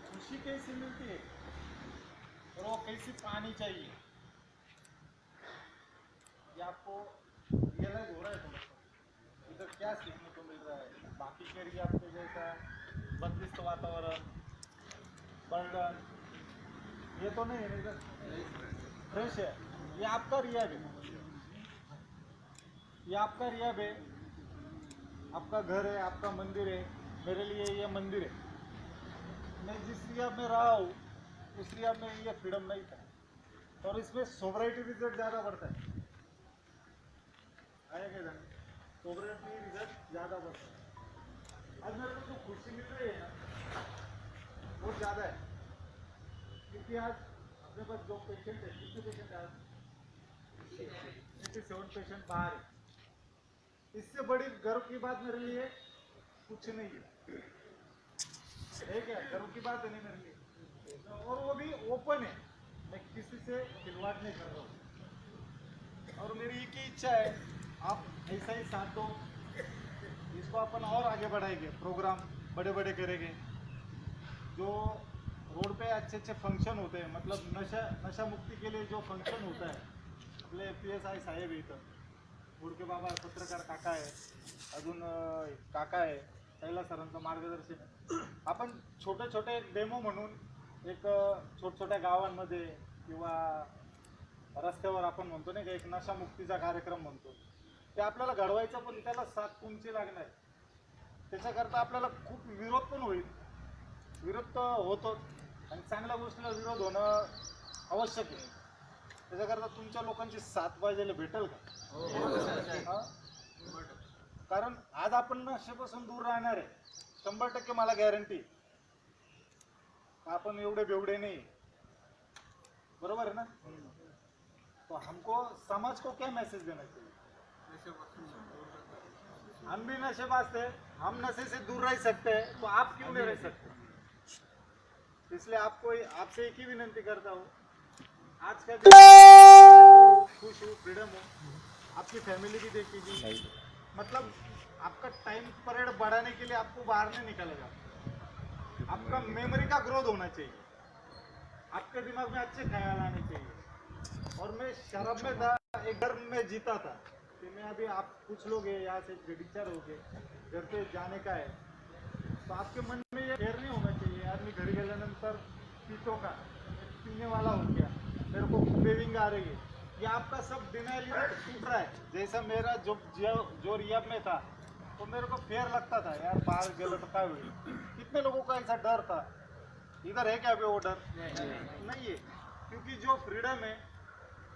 खुशी कैसी मिलती है और वो कैसी पानी चाहिए, ये आपको रियलाइज हो रहा है थोड़ा सा। इधर क्या सीखने को मिल रहा है, बाकी के एरिया आपके जैसा बंदिस्त वातावरण, बर्डन, ये तो नहीं है इधर, फ्रेश है। ये आपका रियाब है, ये आपका रियाब है, आपका घर है, आपका मंदिर है। मेरे लिए ये मंदिर है। मैं जिस रियाब में रहा हूँ उस रियाब में ये फ्रीडम नहीं था, और इसमें सोवराइटी रिजल्ट ज़्यादा बढ़ता है। आया क्या जाने, सोवराइटी रिजल्ट ज़्यादा बढ़ता है। आज मेरे को जो खुशी मिल रही है ना वो ज़्यादा है, क्योंकि आज अपने पास जो पेशेंट है, कितने पेशेंट है आज, 87 पेशेंट बाहर है। इससे बड़ी गर्व की बात मेरे लिए कुछ नहीं है क्या? गर्व की बात है नहीं मेरे लिए, और वो भी ओपन है। मैं किसी से खिलवाड़ नहीं कर रहा हूँ, और मेरी एक ही इच्छा है, आप ऐसा ही साथ दो, इसको अपन और आगे बढ़ाएंगे, प्रोग्राम बड़े बड़े करेंगे। जो रोड पे अच्छे अच्छे फंक्शन होते हैं, मतलब नशा मुक्ति के लिए जो फंक्शन होता है, आपले PSI साहेब इथं, मुडके बाबा पत्रकार काका आहे, अजून काका आहे, कैलास सरांचं मार्गदर्शन आहे। आपण छोटे छोटे डेमो म्हणून एक छोट्या गावांमध्ये किंवा रस्त्यावर आपण म्हणतो नाही का, एक नशामुक्तीचा कार्यक्रम म्हणतो, ते आपल्याला घडवायचं, पण त्याला साथ तुमची लागणार। त्याच्याकरता आपल्याला खूप विरोध पण होईल, विरोध तर होतोच, आणि चांगल्या गोष्टीला विरोध होणं आवश्यक आहे। त्याच्याकरता तुमच्या लोकांची साथ पाहिजे, भेटेल का? कारण आज आपण नशेपासून दूर राहणार आहे 100%, मला गॅरंटी। आपण एवढे बेवडे नहीं, बरोबर है ना? तो हमको समाज को क्या मैसेज देना चाहिए? हम भी नशेबाज थे, हम नशे से दूर रह सकते हैं, तो आप क्यों नहीं रह सकते? इसलिए आपसे एक ही विनंती करता हूँ, आज का दिन खुश हो, फ्रीडम हो, आपकी फैमिली भी देखेगी। मतलब आपका टाइम पीरियड बढ़ाने के लिए आपको बाहर नहीं निकालेगा, आपका मेमोरी का ग्रोथ होना चाहिए, आपके दिमाग में अच्छे ख्याल आने चाहिए। और मैं शराब में था, एक घर में जीता था कि मैं अभी, आप कुछ लोग हैं यहाँ से बेडिचार हो गए, घर पे जाने का है, तो आपके मन में ये फेर नहीं होना चाहिए, यार मैं घर गेल्यानंतर पीतो का, पीने वाला हो गया, मेरे को क्रेविंग आ रही है। ये आपका सब डिनाइल टूट रहा है। जैसा मेरा जो रियाब में था, तो मेरे को फेयर लगता था, यार बाहर गलत क्या हुई। कितने लोगों का ऐसा डर था, इधर है क्या अभी वो डर? नहीं है, क्योंकि जो फ्रीडम है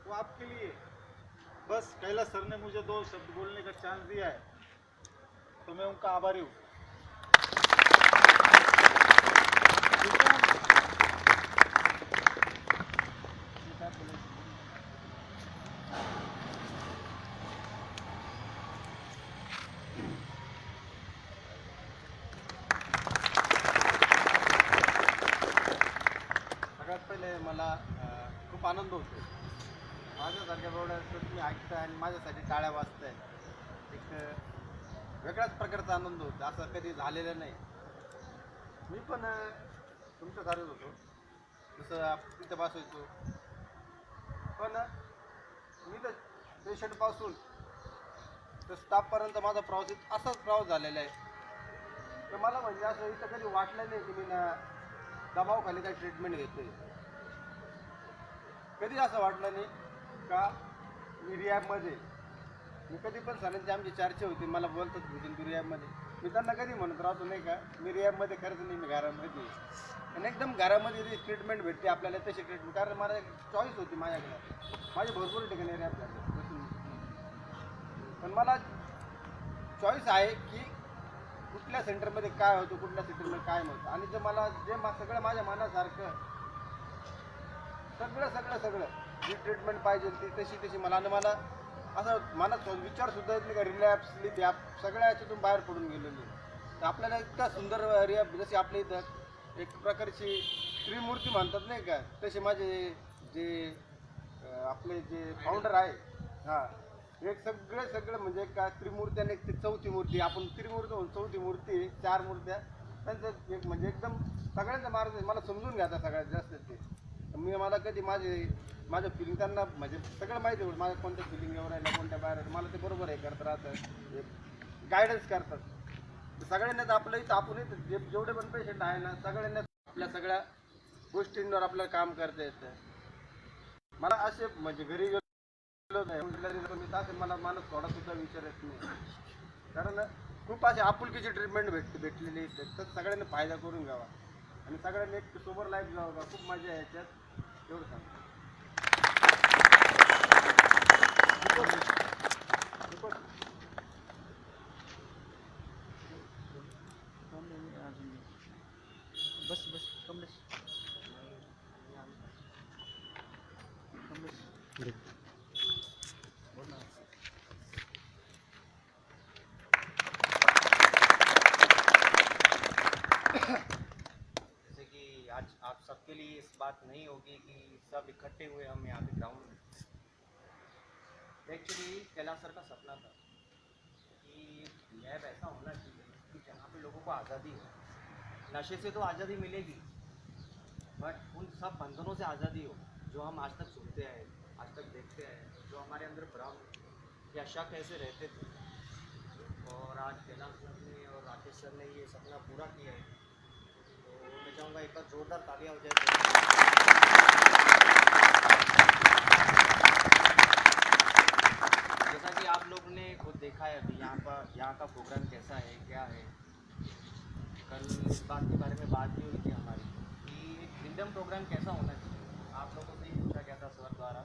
वो आपके लिए। बस कैलाश सर ने मुझे 2 शब्द बोलने का चांस दिया है, तो मैं उनका आभारी हूँ। सगळ्यात पहिले मला खूप आनंद होतो, माझ्यासारख्या एवढ्या तुम्ही ऐकताय आणि माझ्यासाठी टाळ्या वाजताय। एक वेगळ्याच प्रकारचा आनंद होतो, असं कधी झालेलं नाही। मी पण तुमच्यासारखंच होतो, जसं तिथं बसायचो, पण मी तर पेशंटपासून तर स्टाफपर्यंत माझा प्रवास असाच प्रवास झालेला आहे। तर मला म्हणजे असं इथं कधी वाटलं नाही की मी ना दबावाखाली काही ट्रीटमेंट घेतोय, कधी असं वाटलं नाही का मी रिहॅबमध्ये। मी कधी पण सरांची आमची चर्चा होती, मला बोलतात भूषण तू रिहॅबमध्ये, मी त्यांना कधी म्हणत राहतो नाही का, मी रिहॅबमध्ये खरंच नाही, मी घरामध्ये। आणि एकदम घरामध्ये जी ट्रीटमेंट भेटते आपल्याला तशी ट्रीटमेंट, कारण मला एक चॉईस होती माझ्याकडे, माझी भरपूर ठिकाणी रिहॅब झाली, पण मला चॉईस आहे की कुठल्या सेंटरमध्ये काय होतं, कुठल्या सेंटरमध्ये काय नव्हतं, आणि सगळं माझ्या मनासारखं सगळं जी ट्रीटमेंट पाहिजे ती तशी मला, आणि मला असं मनात विचारसुद्धा येत नाही का रिलॅप्स स्लीप ॲप सगळ्या याच्यातून बाहेर पडून गेलेली। तर आपल्याला इतका सुंदर रिहॅब, जशी आपल्या इथं एक प्रकारची त्रिमूर्ती म्हणतात नाही का, तसे माझे जे आपले जे फाउंडर आहे, हां, एक सगळं म्हणजे का त्रिमूर्ती आणि एक चौथी मूर्ती, आपण त्रिमूर्ती म्हणून चौथी मूर्ती 4 मूर्त्या, त्यांचं एक म्हणजे एकदम सगळ्यांचा मार्ग आहे. मला समजून घ्या आता सगळ्यात जास्त ते. मला कधी माझं फिलिंग त्यांना म्हणजे सगळं माहिती आहे माझ्या कोणत्या फिलिंग एवढं आहे कोणत्या बाहेर आहे. मला ते बरोबर हे करत राहतं गायडन्स करतात. सगळ्यांनाच आपलं इथं आपण इथं जेवढे पण पेशंट आहे ना सगळ्यांना आपल्या सगळ्या गोष्टींवर आपल्याला काम करता येतं. मला असे म्हणजे घरी गेलो नाही मी तास मला माणूस थोडा सुद्धा विचारत नाही. कारण खूप अशी आपुलकीची ट्रीटमेंट भेटलेली आहे. तर सगळ्यांनी फायदा करून घ्यावा आणि सगळ्यांनी एक सोबर लाईफ जावं. खूप मजा आहे याच्यात एवढं सांग. बस बस कमलेश जैसे कि आज आप सबके लिए इस बात नहीं होगी कि सब इकट्ठे हुए हम यहाँ पे ग्राउंड में. एक्चुअली कैलाश सर का सपना था कि लैब ऐसा होना चाहिए कि जहाँ पे लोगों को आज़ादी हो. नशे से तो आज़ादी मिलेगी बट उन सब बंधनों से आज़ादी हो जो हम आज तक सुनते आए, आज तक देखते आए, जो हमारे अंदर भ्रम या शक ऐसे रहते थे. और आज कैलाश सर ने और राकेश सर ने ये सपना पूरा किया है. तो मैं चाहूँगा एक बार जोरदार तालियां हो जाए. जैसा कि आप लोग ने खुद देखा है अभी यहाँ का प्रोग्राम कैसा है क्या है. कल इस बात के बारे में बात भी हुई थी हमारी कि एक फ्रीडम प्रोग्राम कैसा होना चाहिए. आप लोगों से ही पूछा गया था सर द्वारा.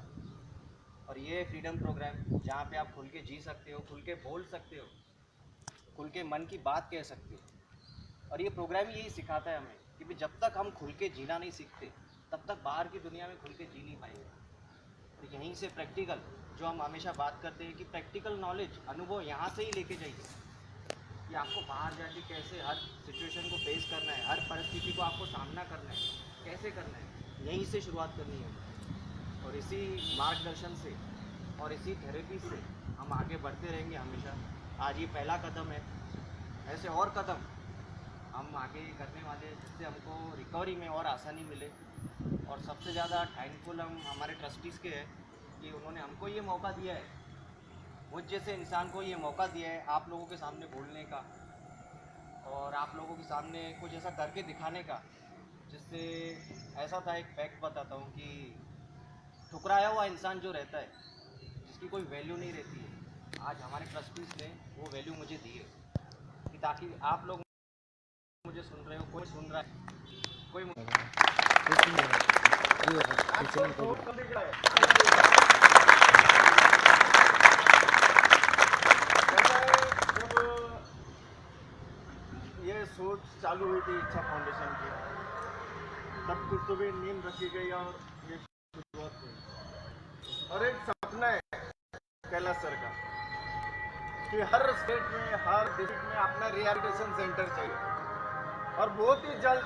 और ये फ्रीडम प्रोग्राम जहाँ पे आप खुल के जी सकते हो, खुल के बोल सकते हो, खुल के मन की बात कह सकते हो. और ये प्रोग्राम यही सिखाता है हमें कि जब तक हम खुल के जीना नहीं सीखते तब तक बाहर की दुनिया में खुल के जी नहीं पाएंगे. तो यहीं से प्रैक्टिकल जो हम हमेशा बात करते हैं कि प्रैक्टिकल नॉलेज अनुभव यहाँ से ही लेके जाइए कि आपको बाहर जाके कैसे हर सिचुएशन को फेस करना है, हर परिस्थिति को आपको सामना करना है, कैसे करना है. यहीं से शुरुआत करनी है और इसी मार्गदर्शन से और इसी थेरेपी से हम आगे बढ़ते रहेंगे हमेशा. आज ये पहला कदम है, ऐसे और कदम हम आगे करने वाले हैं जिससे हमको रिकवरी में और आसानी मिले. और सबसे ज़्यादा थैंकफुल हम हमारे ट्रस्टीज़ के हैं कि उन्होंने हमको ये मौका दिया है, मुझ जैसे इंसान को ये मौका दिया है आप लोगों के सामने बोलने का और आप लोगों के सामने कुछ ऐसा करके दिखाने का. जिससे ऐसा था, एक फैक्ट बताता हूँ कि ठुकराया हुआ इंसान जो रहता है, जिसकी कोई वैल्यू नहीं रहती है, आज हमारे ट्रस्टीज़ ने वो वैल्यू मुझे दी है कि ताकि आप लोग मुझे सुन रहे हो, कोई सुन रहा है, कोई ये सोच चालू हुई थी इच्छा फाउंडेशन की, तब कुछ तो भी नींव रखी गई और ये शुरुआत हुई. और एक सपना है कैलाश सर का कि हर स्टेट में, हर डिस्ट्रिक्ट में अपना रिहैबिलिटेशन सेंटर चाहिए. और बहुत ही जल्द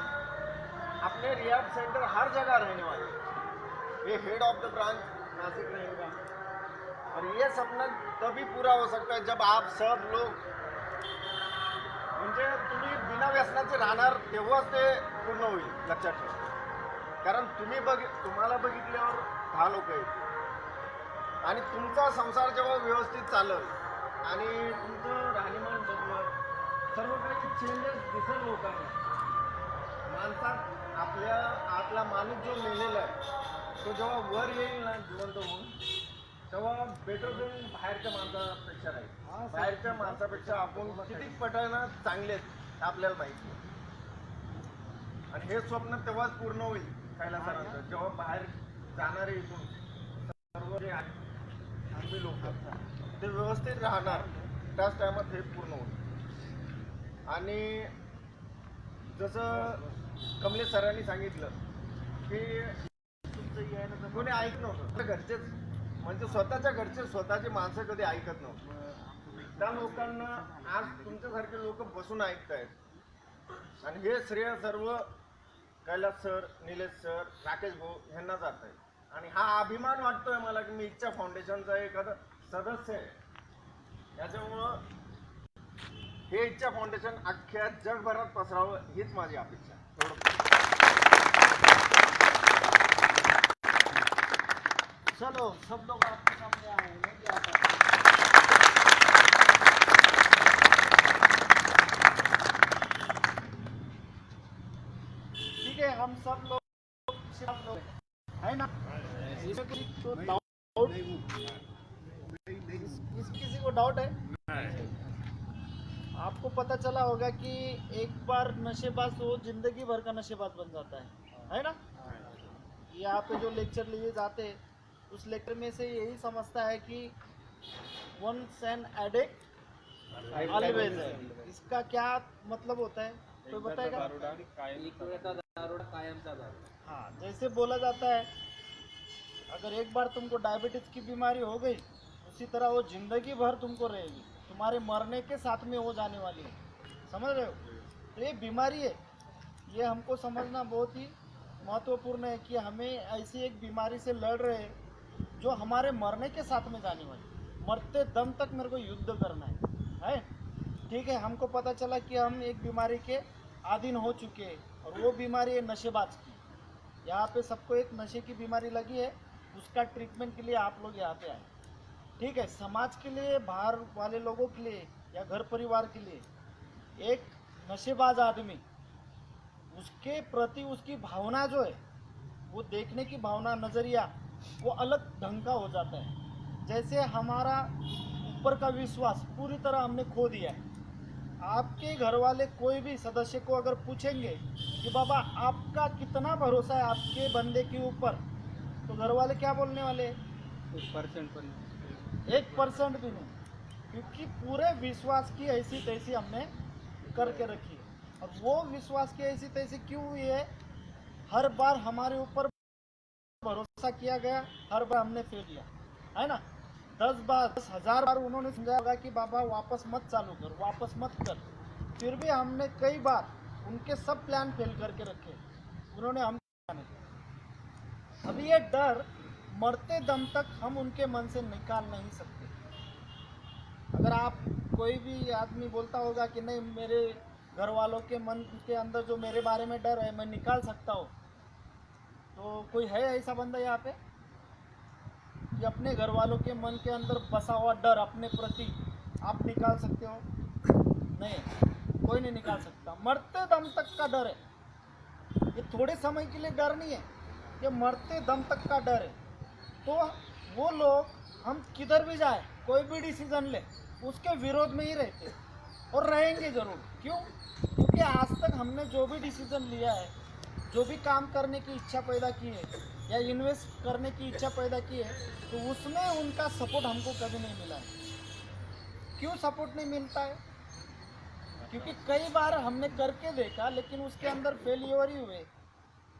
अपने रिहैब सेंटर हर जगह रहने वाले. ये head of the branch Nashik रहेगा. और ये सपना तभी पूरा हो सकता है जब आप सब लोग म्हणजे तुम्ही बिना व्यसनाचे राहणार तेव्हाच ते पूर्ण होईल. लक्षात ठेवा. कारण तुम्हाला बघितल्यावर 10 लोक येतील आणि तुमचा संसार जेव्हा व्यवस्थित चालेल आणि तुमचं राहणीमान बदलेल, सर्व काही चेंजेस दिसेल लोकांना. माणसात आपल्या आतला माणूस जो मेलेला आहे तो जेव्हा वर येईल ना जिवंत होऊन, तेव्हा बेटर देऊन बाहेरच्या माणसापेक्षा राहील. बाहेरच्या माणसापेक्षा आपण किती पटायला चांगले आहेत आपल्याला माहिती आहे. आणि हे स्वप्न तेव्हाच पूर्ण होईल कैलासरांचं जेव्हा बाहेर जाणारे इथून सर्व जे आहेत आम्ही लोक ते व्यवस्थित राहणार. त्याच टायमात हे पूर्ण होईल. आणि जसं कमलेश सरांनी सांगितलं की तुमचं यायला कोणी ऐकत नव्हतं. घरचेच म्हणजे स्वतःच्या घरचे स्वतःची माणसं कधी ऐकत नव्हतं. त्या लोकांना आज तुमच्यासारखे लोक बसून ऐकत आहेत. आणि हे श्रेय सर्व कैलास सर, निलेश सर, राकेश भाऊ यांना जात आहे. आणि हा अभिमान वाटतोय मला की मी इच्छा फाउंडेशनचा एखादा सदस्य आहे. त्याच्यामुळं हे इच्छा फाउंडेशन अख्ख्या जगभरात पसरावं हीच माझी अपेक्षा. चलो सब लोग आपके सामने आए मैं भी आता हूँ। ठीक है हम सब लोग है ना इसमें किसी को डाउट किसी को डाउट है आपको पता चला होगा कि एक बार नशेबाज हो जिंदगी भर का नशेबाज बन जाता है ना यहाँ पे जो लेक्चर लिए जाते हैं उस लेक्चर में से यही समझता है कि वंस एन एडिक्ट ऑलवेज है इसका क्या मतलब होता है कोई बताएगा हाँ जैसे बोला जाता है अगर एक बार तुमको डायबिटीज की बीमारी हो गई उसी तरह वो जिंदगी भर तुमको रहेगी तुम्हारे मरने के साथ में हो जाने वाली है समझ रहे हो तो ये बीमारी है ये हमको समझना बहुत ही महत्वपूर्ण है कि हमें ऐसी एक बीमारी से लड़ रहे हैं जो हमारे मरने के साथ में जाने वाली मरते दम तक मेरे को युद्ध करना है ठीक है हमको पता चला कि हम एक बीमारी के अधीन हो चुके हैं और वो बीमारी है नशेबाज की यहाँ पे सबको एक नशे की बीमारी लगी है उसका ट्रीटमेंट के लिए आप लोग यहाँ पे आए ठीक है समाज के लिए बाहर वाले लोगों के लिए या घर परिवार के लिए एक नशेबाज आदमी उसके प्रति उसकी भावना जो है वो देखने की भावना नज़रिया वो अलग ढंग का हो जाता है जैसे हमारा ऊपर का विश्वास पूरी तरह हमने खो दिया है आपके घर वाले कोई भी सदस्य को अगर पूछेंगे कि बाबा आपका कितना भरोसा है आपके बंदे के ऊपर तो घर वाले क्या बोलने वाले 1% पर 1% भी नहीं क्योंकि पूरे विश्वास की ऐसी तैसी हमने करके रखी है और वो विश्वास की ऐसी तैसी क्यों हुई है हर बार हमारे ऊपर भरोसा किया गया हर बार हमने फेल किया है ना 10 बार 10,000 बार उन्होंने समझाया होगा कि बाबा वापस मत चालू कर वापस मत कर फिर भी हमने कई बार उनके सब प्लान फेल करके रखे उन्होंने हम अभी ये डर मरते दम तक हम उनके मन से निकाल नहीं सकते अगर आप कोई भी आदमी बोलता होगा कि नहीं मेरे घर वालों के मन के अंदर जो मेरे बारे में डर है मैं निकाल सकता हूँ तो कोई है ऐसा बंदा यहाँ पे कि अपने घर वालों के मन के अंदर बसा हुआ डर अपने प्रति आप निकाल सकते हो नहीं कोई नहीं निकाल सकता मरते दम तक का डर है ये थोड़े समय के लिए डर नहीं है ये मरते दम तक का डर है तो वो लोग हम किधर भी जाए कोई भी डिसीजन ले उसके विरोध में ही रहते और रहेंगे ज़रूर क्यों क्योंकि आज तक हमने जो भी डिसीजन लिया है जो भी काम करने की इच्छा पैदा की है या इन्वेस्ट करने की इच्छा पैदा की है तो उसमें उनका सपोर्ट हमको कभी नहीं मिला है क्यों सपोर्ट नहीं मिलता है क्योंकि कई बार हमने करके देखा लेकिन उसके अंदर फेलियर ही हुए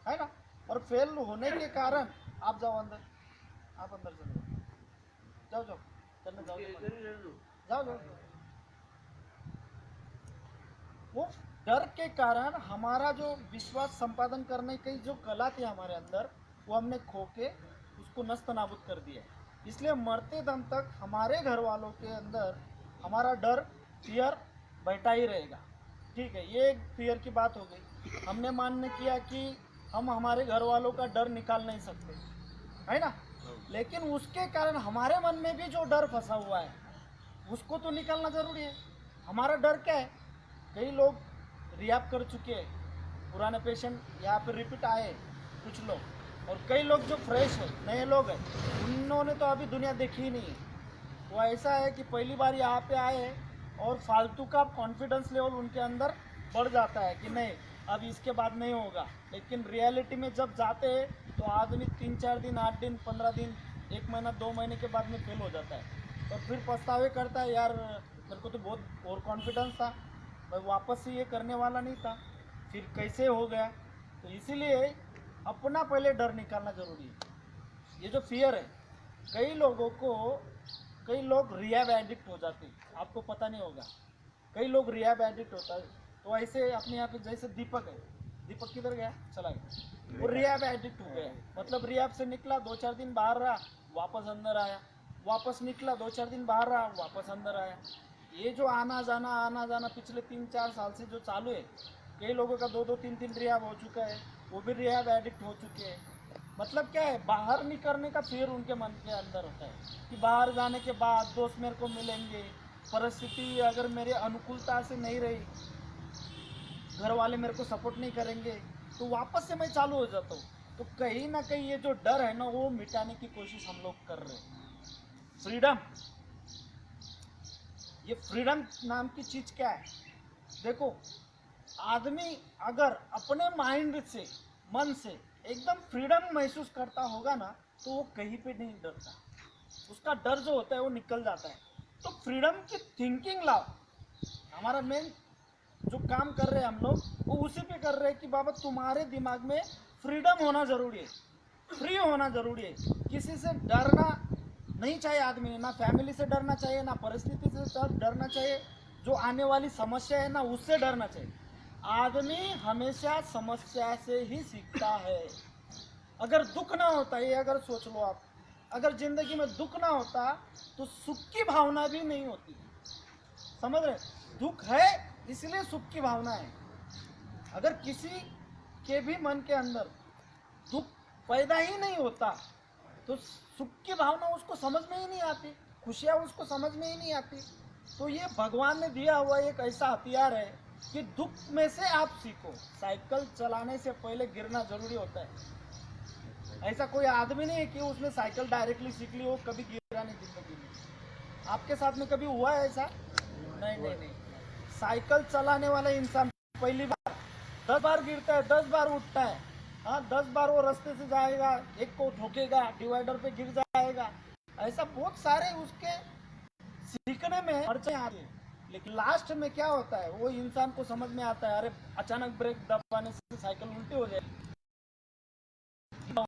है ना और फेल होने के कारण आप जाओ अंदर आप अंदर चलो जाओ जाओ चलने जाओ जाओ वो डर के कारण हमारा जो विश्वास संपादन करने की जो कला थी हमारे अंदर वो हमने खो के उसको नस्त नाबूद कर दिया इसलिए मरते दम तक हमारे घर वालों के अंदर हमारा डर फियर बैठा ही रहेगा ठीक है ये एक फियर की बात हो गई हमने मान्य किया कि हम हमारे घर वालों का डर निकाल नहीं सकते है ना लेकिन उसके कारण हमारे मन में भी जो डर फंसा हुआ है उसको तो निकालना ज़रूरी है हमारा डर क्या है कई लोग रियाब कर चुके हैं पुराने पेशेंट यहाँ पे रिपीट आए कुछ लोग और कई लोग जो फ्रेश है नए लोग हैं उन्होंने तो अभी दुनिया देखी ही नहीं है वो ऐसा है कि पहली बार यहाँ पे आए और फालतू का कॉन्फिडेंस लेवल उनके अंदर बढ़ जाता है कि नहीं अब इसके बाद नहीं होगा लेकिन रियलिटी में जब जाते हैं तो आदमी 3-4 दिन 8 दिन 15 दिन 1 महीना 2 महीने के बाद में फेल हो जाता है और फिर पछतावे करता है यार मेरे को तो बहुत ओवर कॉन्फिडेंस था मैं वापस से ये करने वाला नहीं था फिर कैसे हो गया तो इसीलिए अपना पहले डर निकालना ज़रूरी है ये जो फियर है कई लोग रिहैब एडिक्ट हो जाते हैं आपको पता नहीं होगा कई लोग रिहैब एडिक्ट होता है तो ऐसे अपने यहाँ पे जैसे दीपक है दीपक किधर गया चला गया वो रिहैब एडिक्ट हो गया मतलब रिहैब से निकला 2-4 दिन बाहर रहा वापस अंदर आया वापस निकला 2-4 दिन बाहर रहा वापस अंदर आया ये जो आना जाना पिछले 3-4 साल से जो चालू है कई लोगों का 2-2 3-3 रिहैब हो चुका है वो भी रिहैब एडिक्ट हो चुके हैं मतलब क्या है, बाहर निकलने का फिर उनके मन के अंदर होता है कि बाहर जाने के बाद दोस्त मेरे को मिलेंगे, परिस्थिति अगर मेरे अनुकूलता से नहीं रही, घर वाले मेरे को सपोर्ट नहीं करेंगे, तो वापस से मैं चालू हो जाता हूँ। तो कहीं ना कहीं ये जो डर है ना, वो मिटाने की कोशिश हम लोग कर रहे हैं। फ्रीडम, ये फ्रीडम नाम की चीज क्या है? देखो, आदमी अगर अपने माइंड से, मन से एकदम फ्रीडम महसूस करता होगा ना, तो वो कहीं पे नहीं डरता, उसका डर जो होता है वो निकल जाता है। तो फ्रीडम की थिंकिंग लाओ। हमारा मेन जो काम कर रहे हैं हम लोग, वो उसी पे कर रहे हैं कि बाबा तुम्हारे दिमाग में फ्रीडम होना जरूरी है, फ्री होना जरूरी है। किसी से डरना नहीं चाहिए आदमी ने, ना फैमिली से डरना चाहिए, ना परिस्थिति से डरना चाहिए, जो आने वाली समस्या है ना उससे डरना चाहिए। आदमी हमेशा समस्या से ही सीखता है। अगर दुख ना होता, ये अगर सोच लो आप, अगर जिंदगी में दुख ना होता तो सुख की भावना भी नहीं होती। समझ रहे? दुख है इसलिए सुख की भावना है। अगर किसी के भी मन के अंदर दुख पैदा ही नहीं होता तो सुख की भावना उसको समझ में ही नहीं आती, खुशियाँ उसको समझ में ही नहीं आती। तो ये भगवान ने दिया हुआ एक ऐसा हथियार है कि दुख में से आप सीखो। साइकिल चलाने से पहले गिरना जरूरी होता है। ऐसा कोई आदमी नहीं है कि उसने साइकिल डायरेक्टली सीख ली हो, कभी गिरा नहीं जिंदगी में। आपके साथ में कभी हुआ है ऐसा? नहीं। साइकिल चलाने वाला इंसान पहली बार 10 बार गिरता है, 10 बार उठता है। हाँ, 10 बार वो रास्ते से जाएगा, एक को ठोकेगा, डिवाइडर पे गिर जाएगा। ऐसा बहुत सारे उसके सीखने में अड़चने आती है, लेकिन लास्ट में क्या होता है, वो इंसान को समझ में आता है, अरे अचानक ब्रेक दबाने से साइकिल उल्टी हो जाएगी।